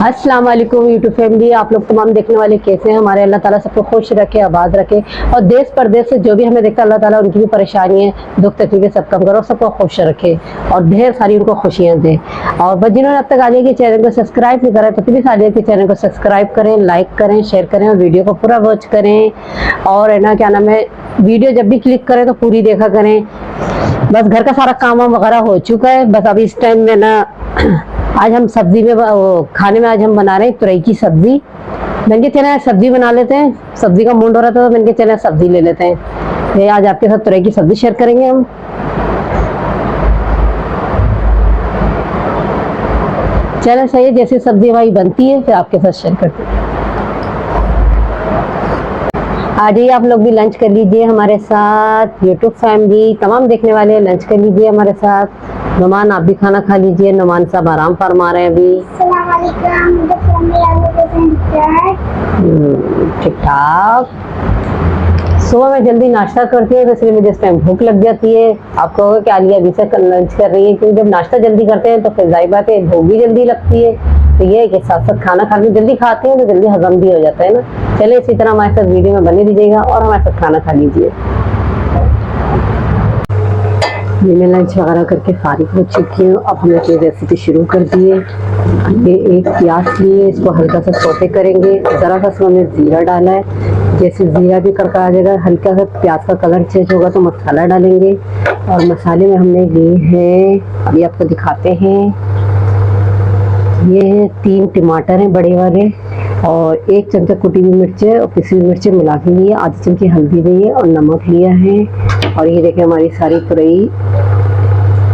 अस्सलाम वालेकुम YouTube family, आप लोग तमाम देखने वाले कैसे हैं। हमारे अल्लाह ताला सबको खुश रखे, आबाद रखे और देश परदेश से जो भी हमें देखता है अल्लाह ताला उनकी भी परेशानी है, दुख तकलीफें सब कम करो, सबको खुश रखे और ढेर सारी उनको खुशियां दे। और बस जिन्होंने अब तक आलिया के चैनल को सब्सक्राइब नहीं करा तो प्लीज आलिया के चैनल को सब्सक्राइब करें, लाइक करें, शेयर करें और वीडियो को पूरा वॉच करें। और है ना, क्या नाम है, वीडियो जब भी क्लिक करें तो पूरी देखा करें। बस घर का सारा काम वगैरह हो चुका है। बस अभी इस टाइम में ना आज हम सब्जी में खाने में आज हम बना रहे हैं तुरई की सब्जी। मैंने चले सब्जी बना लेते हैं, सब्जी का मूड हो रहा था तो मैंने चले सब्जी ले लेते हैं। ये आज आपके साथ तुरई की सब्जी शेयर करेंगे हम। चलें सही है, जैसे सब्जी हमारी बनती है फिर आपके साथ शेयर करते हैं। आ जाइए आप लोग भी लंच कर लीजिए हमारे साथ। यूट्यूब फैमिली तमाम देखने वाले लंच कर लीजिए हमारे साथ। नुमान आप भी खाना खा लीजिए। नुमान साहब आराम फरमा रहे हैं अभी। ठीक ठाक। सुबह में जल्दी नाश्ता करती है तो इसलिए मुझे इस टाइम भूख लग जाती है। आप कहोगे कि आलिया अभी से लंच कर रही है, क्योंकि जब नाश्ता जल्दी करते हैं तो फिर जाहिर बात है भूख भी जल्दी लगती है। तो ये है कि साथ साथ खाना खा के जल्दी खाते हैं तो जल्दी हजम भी हो जाता है ना। चले इसी तरह हमारे साथ वीडियो में बने दीजिएगा और हमारे साथ खाना खा लीजिए। मैंने लंच वगैरह करके फारिग हो चुकी हूँ। अब हमने अपनी रेसिपी शुरू कर दी है। ये एक प्याज लिए, इसको हल्का सा सौते करेंगे। ज़रा सा इसमें हमने ज़ीरा डाला है। जैसे ज़ीरा भी करका आ जाएगा, हल्का सा प्याज का कलर चेंज होगा तो मसाला डालेंगे। और मसाले में हमने लिए हैं, अभी आपको दिखाते हैं, ये 3 टमाटर हैं बड़े वाले और 1 चमचा कुटी हुई मिर्चें और पिसी हुई मिर्चें मिला के लिए, आधी चमची हल्दी ली है और नमक लिया है। और ये देखें हमारी सारी तुरई,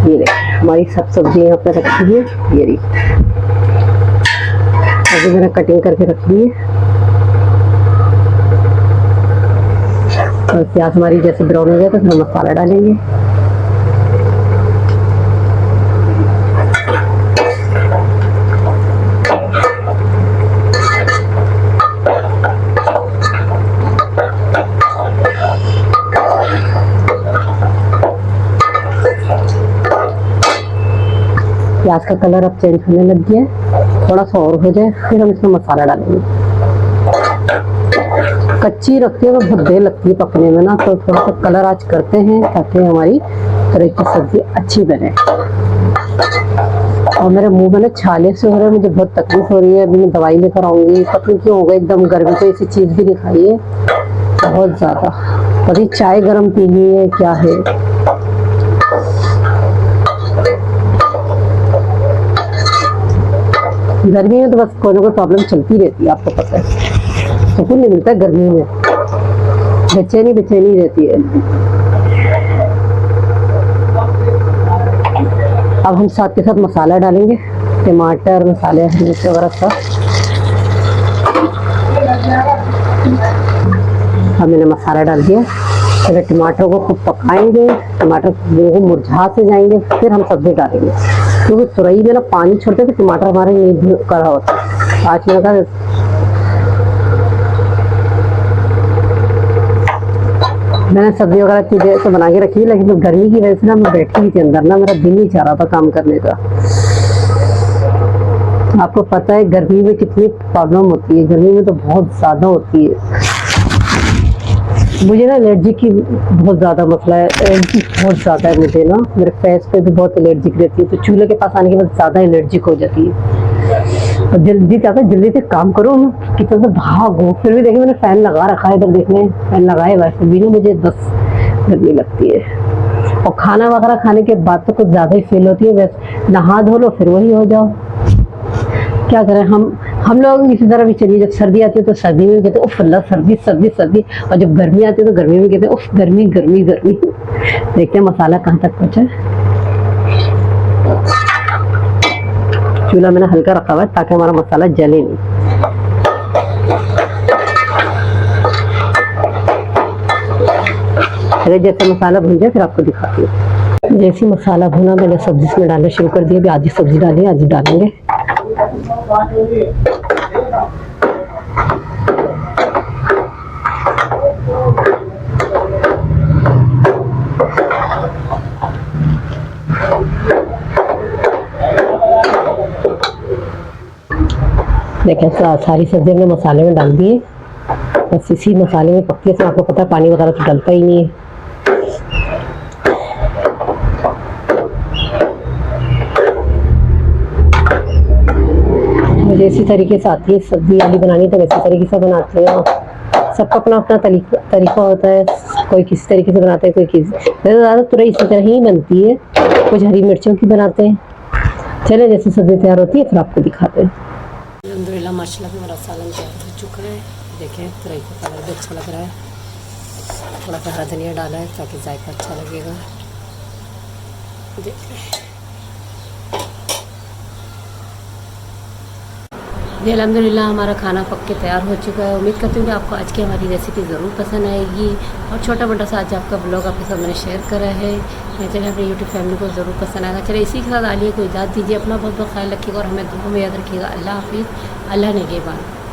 ये देखें हमारी सब सब्जी यहाँ पर रखी है। ये रही अभी मैंने कटिंग करके रख ली है। और प्याज हमारी जैसे ब्राउन हो जाए तो फिर मसाला डालेंगे। प्याज का कलर अब चेंज होने लग गया है, थोड़ा सा और हो जाए फिर हम इसमें मसाला डालेंगे। कच्ची रखती है तो बहुत देर लगती है पकने में ना, तो थोड़ा सा कलर आज करते हैं ताकि हमारी तुरई की सब्जी अच्छी बने। और मेरे मुंह में ना छाले से हो रहे हैं, मुझे बहुत तकलीफ हो रही है। अभी मैं दवाई लेकर आऊंगी, पता नहीं क्यों होगा, एकदम गर्मी तो ऐसी चीज भी नहीं खाई है बहुत ज्यादा। अभी चाय गर्म पी ली है, क्या है। गर्मी में तो बस कोई ना कोई प्रॉब्लम चलती रहती है, आपको पता है। सुकून नहीं मिलता है गर्मी में, बेचैनी रहती है। अब हम साथ के साथ मसाला डालेंगे, टमाटर मसाले हरी मिर्च वगैरह सब। अब मैंने मसाला डाल दिया। पहले टमाटर को खूब पकाएंगे, टमाटर वो मुरझा से जाएंगे, फिर हम सब्जी डालेंगे। क्योंकि तुरई में ना पानी छोड़ते तो टमाटर हमारे नहीं कड़ा होता। आज मैंने कहा मैंने सब्जी वगैरह चीजें तो बना के रखी है, लेकिन तो गर्मी की वजह से ना मैं बैठी हुई थी अंदर ना, मेरा दिल नहीं चाह रहा था काम करने का। आपको पता है गर्मी में कितनी प्रॉब्लम होती है, गर्मी में तो बहुत ज्यादा होती है। मुझे ना एलर्जी की बहुत ज़्यादा मसला है, एलर्जी बहुत ज़्यादा है मुझे ना, मेरे फेस पे भी बहुत एलर्जिक रहती है। तो चूल्हे के पास आने के बाद ज़्यादा एलर्जिक हो जाती है और जल्दी चाहता है जल्दी से काम करो, किचन से भागो। फिर भी देखिए मैंने फ़ैन लगा रखा है, इधर देखने फ़ैन लगाए, वैसे भी नहीं मुझे बस गर्मी लगती है। और खाना वगैरह खाने के बाद तो कुछ ज़्यादा ही फील होती है। वैसे नहा धो लो फिर वही हो जाओ, क्या करें हम लोग इसी तरह भी चलिए। जब सर्दी आती है तो सर्दी में भी कहते हैं उफ अल्लाह सर्दी सर्दी सर्दी, और जब गर्मी आती है तो गर्मी में कहते हैं उफ गर्मी गर्मी गर्मी। देखते हैं मसाला कहाँ तक पहुंचा है। चूल्हा मैंने हल्का रखा हुआ है ताकि हमारा मसाला जले नहीं। अरे जैसे मसाला भून जाए फिर आपको दिखाती हूँ। जैसे मसाला भुना मैंने सब्जी में डालना शुरू कर दिया। अभी आधी सब्जी डाली, आधी डालेंगे। देखें सारी सब्जी हमने मसाले में डाल दिए, बस इसी मसाले में पकती है। तो आपको पता है पानी वगैरह तो डलता ही नहीं है। मुझे इसी तरीके से आती है सब्जी आलू बनानी, तो वैसे तरीके से बनाते हैं। सबका अपना अपना तरीका होता है, कोई किसी तरीके से बनाता है, कोई किसी। वैसे ज़्यादा तुरई इसी तरह ही बनती है, कुछ हरी मिर्चों की बनाते हैं। चले जैसे सब्जी तैयार होती है फिर आपको दिखाते हैं। अल्हम्दुलिल्लाह माशाल्लाह मेरा सालन तैयार हो चुका है। देखें तुरई का कलर भी अच्छा लग रहा है। थोड़ा सा हरा धनिया डाला है ताकि जायका अच्छा लगेगा। देखिए जी अल्हम्दुलिल्लाह हमारा खाना पक के तैयार हो चुका है। उम्मीद करती हूँ कि आपको आज की हमारी रेसिपी ज़रूर पसंद आएगी। और छोटा मोटा सा आज आपका ब्लॉग आपके साथ मैंने शेयर करा है। मैं चलिए अपनी यूट्यूब फैमिली को ज़रूर पसंद आएगा। चलिए इसी के साथ आलिया को इजाज़त दीजिए। अपना बहुत बहुत ख्याल रखिएगा और हमें दुआ में याद रखिएगा। अल्लाह हाफिज़। अल्लाह ने के बाद।